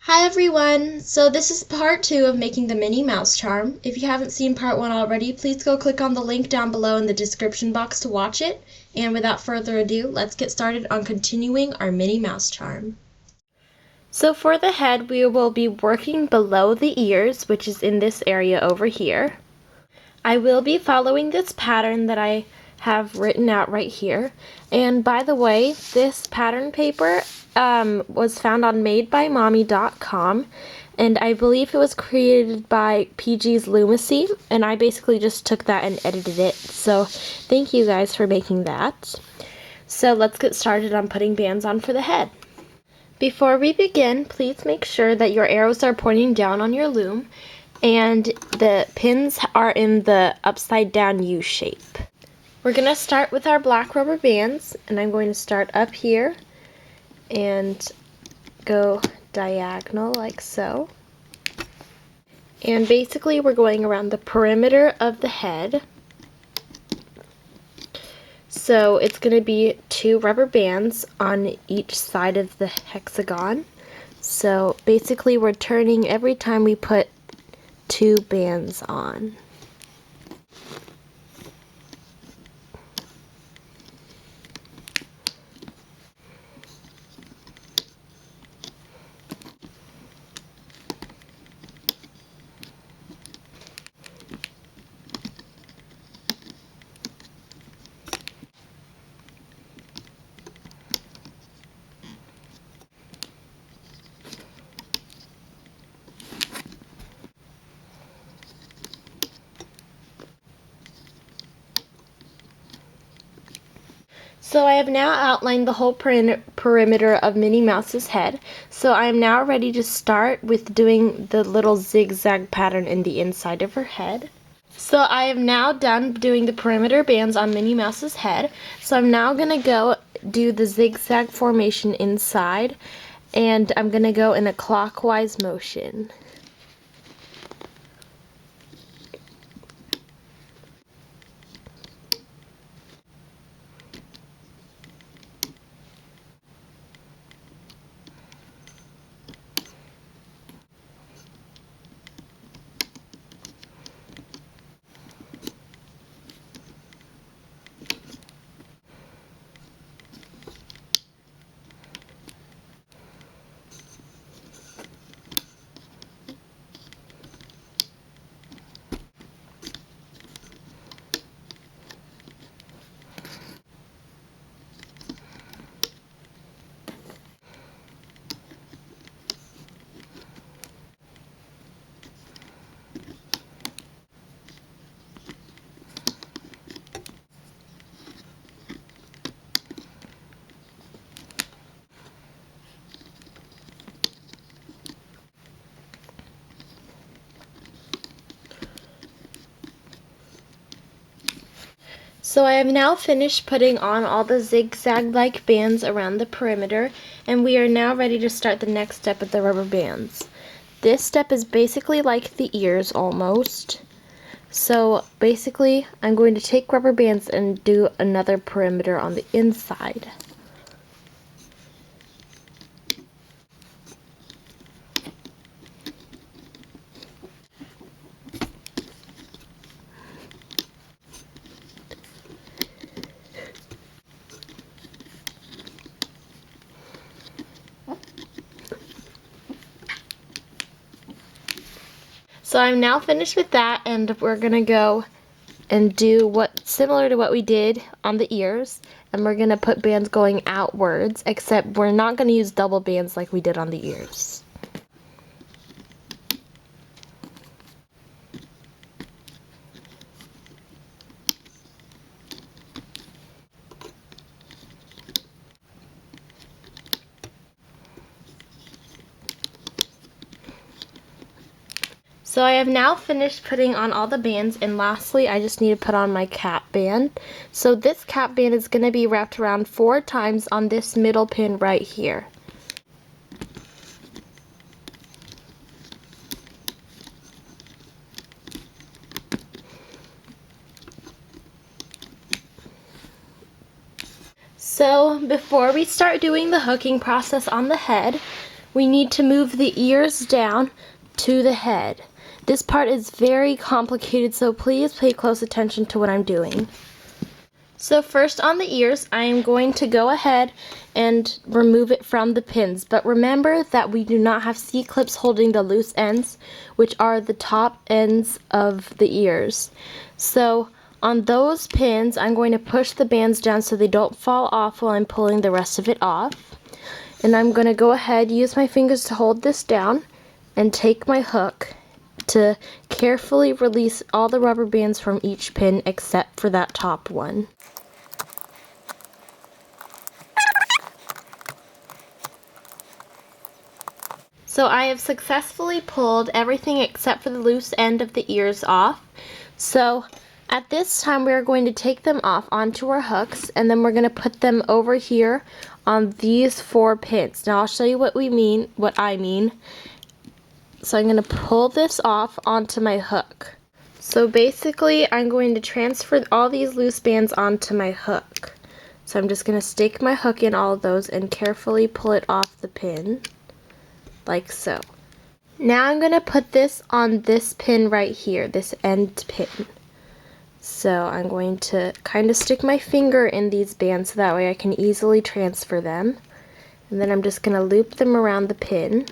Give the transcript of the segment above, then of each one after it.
Hi everyone! So this is part 2 of making the Minnie mouse charm. If you haven't seen part 1 already, please go click on the link down below in the description box to watch it. And without further ado, let's get started on continuing our Minnie mouse charm. So for the head, we will be working below the ears, which is in this area over here. I will be following this pattern that I have written out right here. And by the way, this pattern paper was found on madebymommy.com, and I believe it was created by PG's Loomacy, and I basically just took that and edited it. So thank you guys for making that. So let's get started on putting bands on for the head. Before we begin, please make sure that your arrows are pointing down on your loom and the pins are in the upside down U shape. We're going to start with our black rubber bands, and I'm going to start up here and go diagonal like so. And basically we're going around the perimeter of the head. So it's going to be 2 rubber bands on each side of the hexagon. So basically we're turning every time we put 2 bands on. So I have now outlined the whole perimeter of Minnie Mouse's head. So I am now ready to start with doing the little zigzag pattern in the inside of her head. So I am now done doing the perimeter bands on Minnie Mouse's head. So I'm now going to go do the zigzag formation inside, and I'm going to go in a clockwise motion. So I have now finished putting on all the zigzag-like bands around the perimeter, and we are now ready to start the next step with the rubber bands. This step is basically like the ears almost. So basically I'm going to take rubber bands and do another perimeter on the inside. So I'm now finished with that, and we're gonna go and do similar to what we did on the ears, and we're gonna put bands going outwards, except we're not gonna use double bands like we did on the ears. So I have now finished putting on all the bands, and lastly I just need to put on my cap band. So this cap band is going to be wrapped around 4 times on this middle pin right here. So before we start doing the hooking process on the head, we need to move the ears down to the head. This part is very complicated, so please pay close attention to what I'm doing. So first on the ears, I am going to go ahead and remove it from the pins. But remember that we do not have C-clips holding the loose ends, which are the top ends of the ears. So on those pins, I'm going to push the bands down so they don't fall off while I'm pulling the rest of it off. And I'm going to go ahead, use my fingers to hold this down, and take my hook to carefully release all the rubber bands from each pin except for that top one. So I have successfully pulled everything except for the loose end of the ears off. So at this time we are going to take them off onto our hooks, and then we're going to put them over here on these 4 pins. Now I'll show you what I mean. So I'm going to pull this off onto my hook. So basically I'm going to transfer all these loose bands onto my hook. So I'm just going to stick my hook in all of those and carefully pull it off the pin, like so. Now I'm going to put this on this pin right here, this end pin. So I'm going to kind of stick my finger in these bands so that way I can easily transfer them. And then I'm just going to loop them around the pin.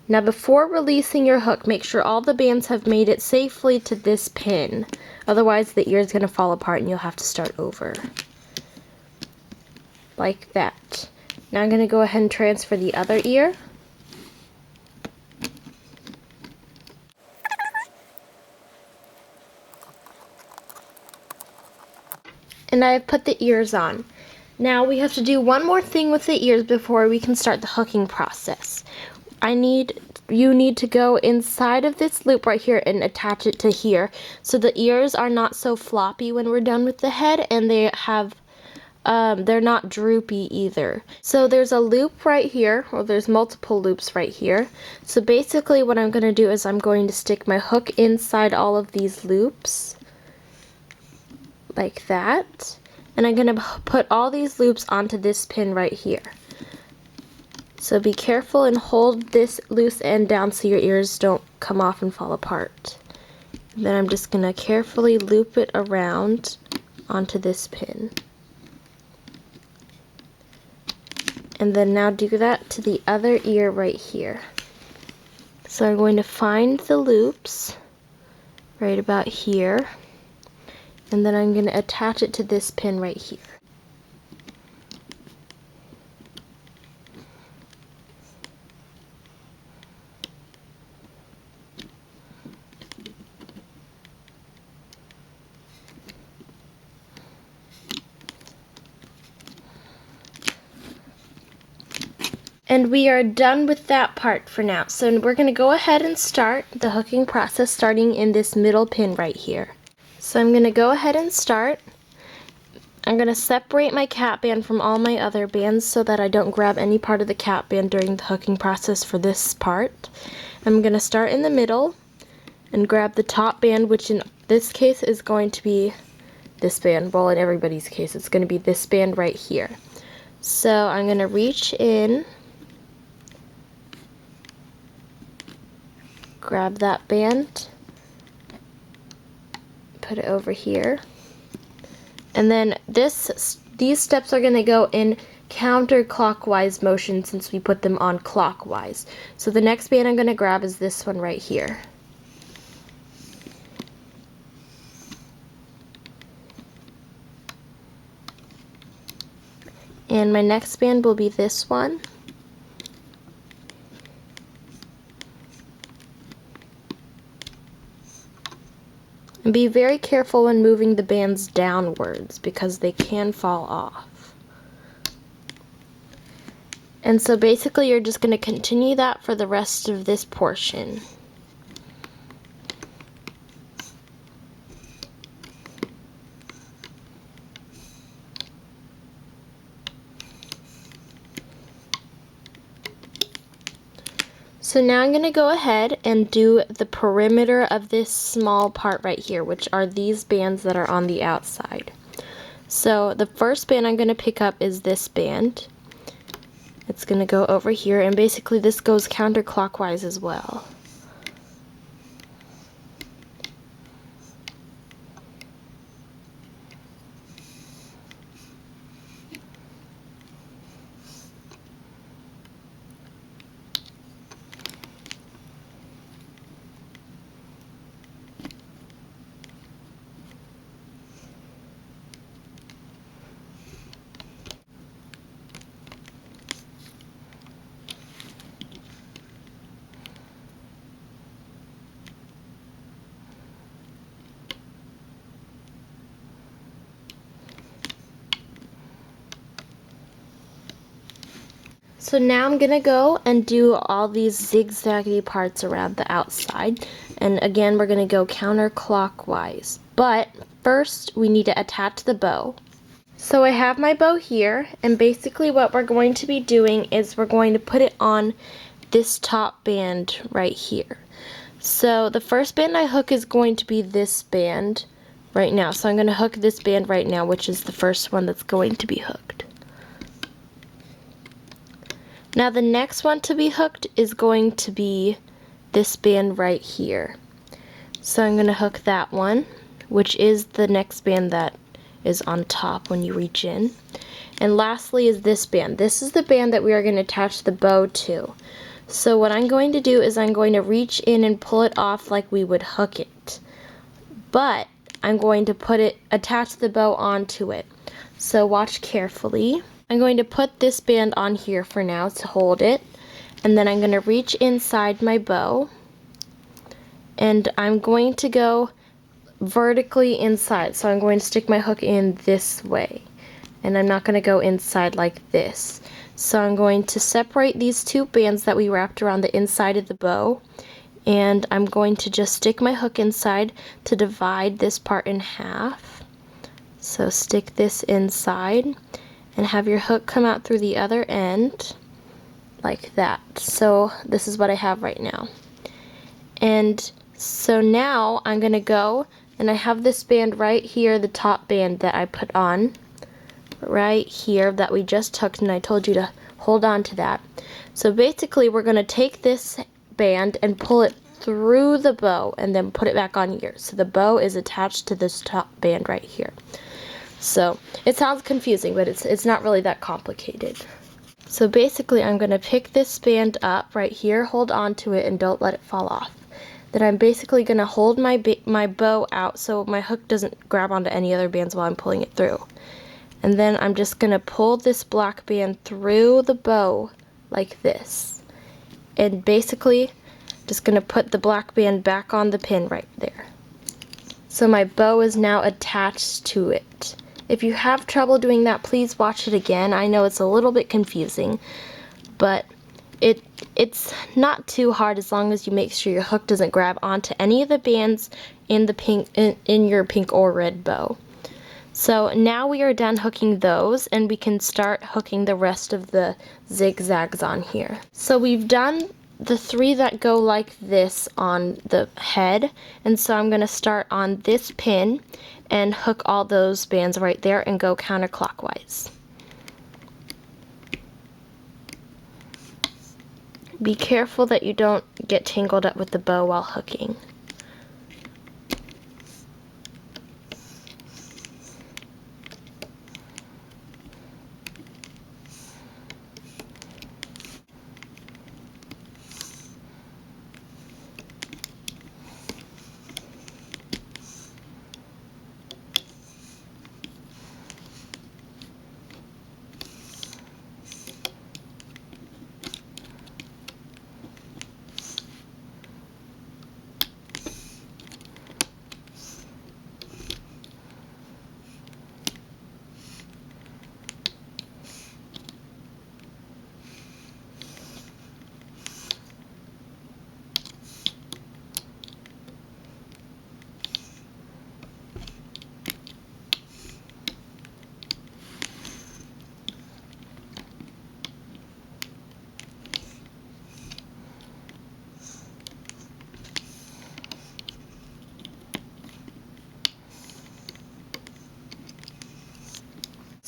Now before releasing your hook, make sure all the bands have made it safely to this pin. Otherwise the ear is going to fall apart and you'll have to start over. Like that. Now I'm going to go ahead and transfer the other ear. And I have put the ears on. Now we have to do one more thing with the ears before we can start the hooking process. You need to go inside of this loop right here and attach it to here, so the ears are not so floppy when we're done with the head, and they're not droopy either. So there's a loop right here, or there's multiple loops right here. So basically what I'm going to do is I'm going to stick my hook inside all of these loops, like that, and I'm going to put all these loops onto this pin right here. So be careful and hold this loose end down so your ears don't come off and fall apart. And then I'm just going to carefully loop it around onto this pin. And then now do that to the other ear right here. So I'm going to find the loops right about here, and then I'm going to attach it to this pin right here. And we are done with that part for now. So we're going to go ahead and start the hooking process starting in this middle pin right here. So I'm going to go ahead and start. I'm going to separate my cap band from all my other bands so that I don't grab any part of the cap band during the hooking process for this part. I'm going to start in the middle and grab the top band, which in this case is going to be this band. Well, in everybody's case, it's going to be this band right here. So I'm going to reach in, grab that band, put it over here, and then these steps are going to go in counterclockwise motion since we put them on clockwise. So the next band I'm going to grab is this one right here. And my next band will be this one. And be very careful when moving the bands downwards because they can fall off. And so basically you're just going to continue that for the rest of this portion. So now I'm going to go ahead and do the perimeter of this small part right here, which are these bands that are on the outside. So the first band I'm going to pick up is this band. It's going to go over here, and basically this goes counterclockwise as well. So now I'm gonna go and do all these zigzaggy parts around the outside, and again we're gonna go counterclockwise, but first we need to attach the bow. So I have my bow here, and basically what we're going to be doing is we're going to put it on this top band right here. So the first band I hook is going to be this band right now, so I'm going to hook this band right now, which is the first one that's going to be hooked. Now the next one to be hooked is going to be this band right here. So I'm going to hook that one, which is the next band that is on top when you reach in. And lastly is this band. This is the band that we are going to attach the bow to. So what I'm going to do is I'm going to reach in and pull it off like we would hook it. But I'm going to attach the bow onto it. So watch carefully. I'm going to put this band on here for now to hold it, and then I'm going to reach inside my bow, and I'm going to go vertically inside. So I'm going to stick my hook in this way, and I'm not going to go inside like this. So I'm going to separate these two bands that we wrapped around the inside of the bow, and I'm going to just stick my hook inside to divide this part in half. So stick this inside and have your hook come out through the other end like that. So this is what I have right now. And so now I'm gonna go, and I have this band right here, the top band that I put on right here that we just hooked, and I told you to hold on to that. So basically we're gonna take this band and pull it through the bow and then put it back on here. So the bow is attached to this top band right here. So it sounds confusing, but it's not really that complicated. So basically I'm going to pick this band up right here, hold on to it, and don't let it fall off. Then I'm basically going to hold my bow out so my hook doesn't grab onto any other bands while I'm pulling it through. And then I'm just going to pull this black band through the bow like this. And basically just going to put the black band back on the pin right there. So my bow is now attached to it. If you have trouble doing that, please watch it again. I know it's a little bit confusing, but it's not too hard as long as you make sure your hook doesn't grab onto any of the bands in your pink or red bow. So now we are done hooking those, and we can start hooking the rest of the zigzags on here. So we've done the three that go like this on the head, and so I'm going to start on this pin and hook all those bands right there and go counterclockwise. Be careful that you don't get tangled up with the bow while hooking.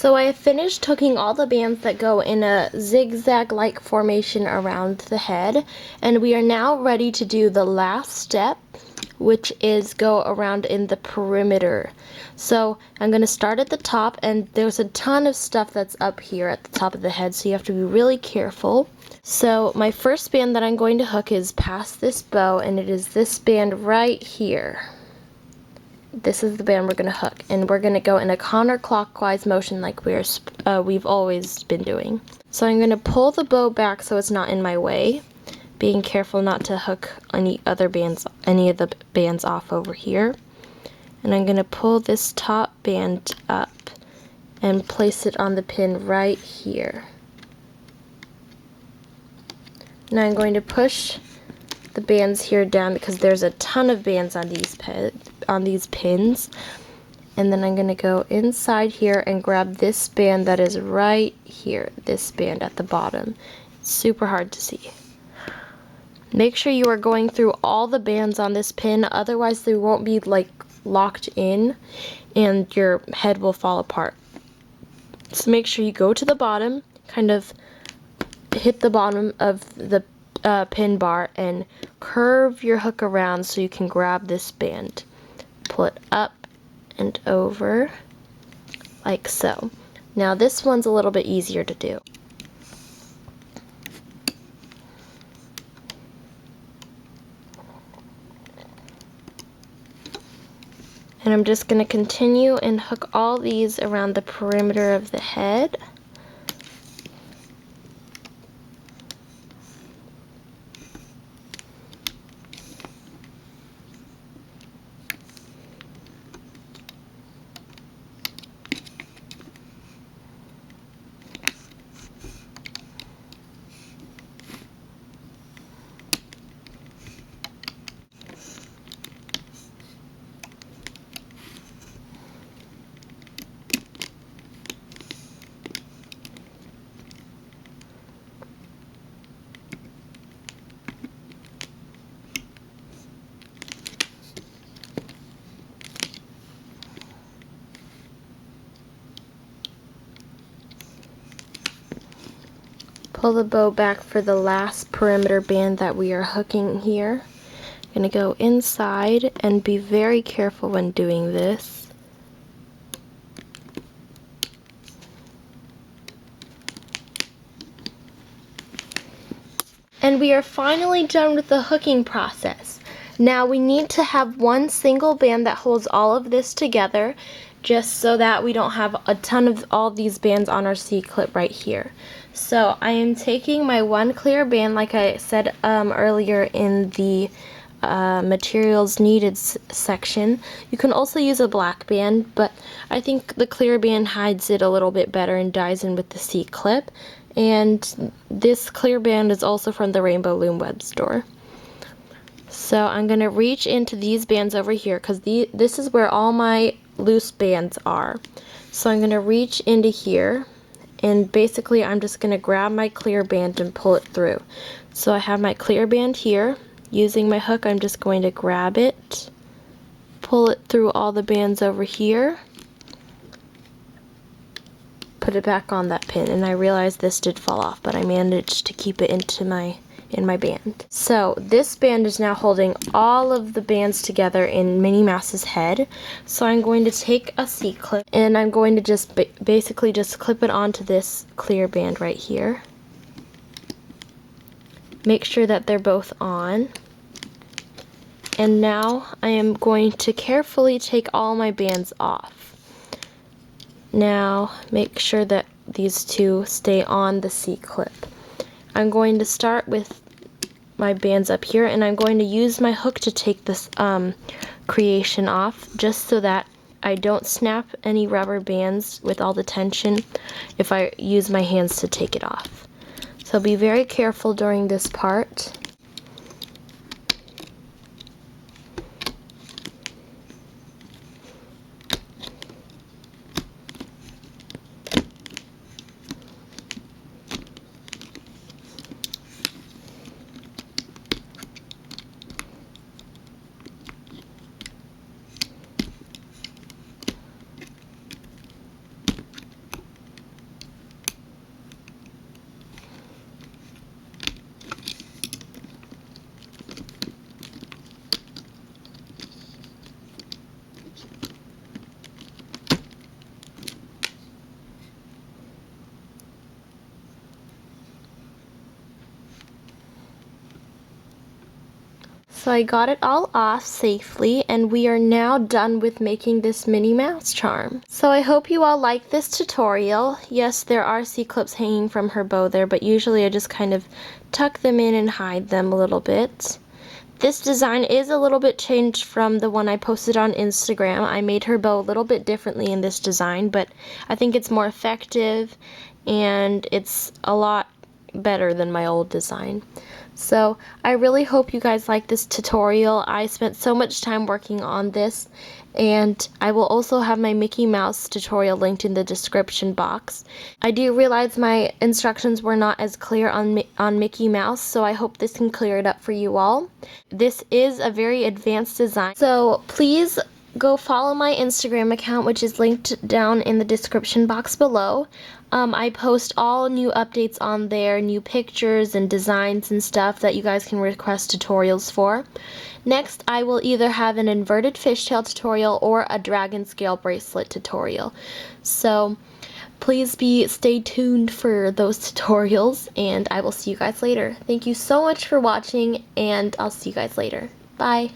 So I have finished hooking all the bands that go in a zigzag-like formation around the head, and we are now ready to do the last step, which is go around in the perimeter. So I'm going to start at the top, and there's a ton of stuff that's up here at the top of the head, so you have to be really careful. So my first band that I'm going to hook is past this bow, and it is this band right here. This is the band we're going to hook, and we're going to go in a counterclockwise motion like we've always been doing. So I'm going to pull the bow back so it's not in my way, being careful not to hook any of the bands off over here. And I'm going to pull this top band up and place it on the pin right here. Now I'm going to push the bands here down because there's a ton of bands on these pins, and then I'm going to go inside here and grab this band that is right here, this band at the bottom. It's super hard to see. Make sure you are going through all the bands on this pin, otherwise they won't be like locked in and your head will fall apart. So make sure you go to the bottom, kind of hit the bottom of the pin bar and curve your hook around so you can grab this band. Pull it up and over like so. Now this one's a little bit easier to do. And I'm just going to continue and hook all these around the perimeter of the head. Pull the bow back for the last perimeter band that we are hooking here. I'm going to go inside and be very careful when doing this. And we are finally done with the hooking process. Now we need to have one single band that holds all of this together, just so that we don't have a ton of all these bands on our C-clip right here. So I am taking my one clear band, like I said earlier in the materials needed section. You can also use a black band, but I think the clear band hides it a little bit better and dies in with the C-clip. And this clear band is also from the Rainbow Loom web store. So I'm going to reach into these bands over here because this is where all my loose bands are. So I'm going to reach into here, and basically I'm just going to grab my clear band and pull it through. So I have my clear band here. Using my hook, I'm just going to grab it, pull it through all the bands over here, put it back on that pin, and I realized this did fall off, but I managed to keep it in my band. So this band is now holding all of the bands together in Minnie Mouse's head. So I'm going to take a C-clip and I'm going to just basically just clip it onto this clear band right here. Make sure that they're both on. And now I am going to carefully take all my bands off. Now make sure that these two stay on the C-clip. I'm going to start with my bands up here, and I'm going to use my hook to take this creation off, just so that I don't snap any rubber bands with all the tension if I use my hands to take it off. So be very careful during this part. So I got it all off safely, and we are now done with making this Minnie Mouse charm. So I hope you all like this tutorial. Yes, there are C-clips hanging from her bow there, but usually I just kind of tuck them in and hide them a little bit. This design is a little bit changed from the one I posted on Instagram. I made her bow a little bit differently in this design, but I think it's more effective and it's a lot better than my old design. So I really hope you guys like this tutorial. I spent so much time working on this, and I will also have my Mickey Mouse tutorial linked in the description box. I do realize my instructions were not as clear on Mickey Mouse, so I hope this can clear it up for you all. This is a very advanced design, so please go follow my Instagram account, which is linked down in the description box below. I post all new updates on there, new pictures and designs and stuff that you guys can request tutorials for. Next, I will either have an inverted fishtail tutorial or a dragon scale bracelet tutorial. So please stay tuned for those tutorials, and I will see you guys later. Thank you so much for watching, and I'll see you guys later. Bye!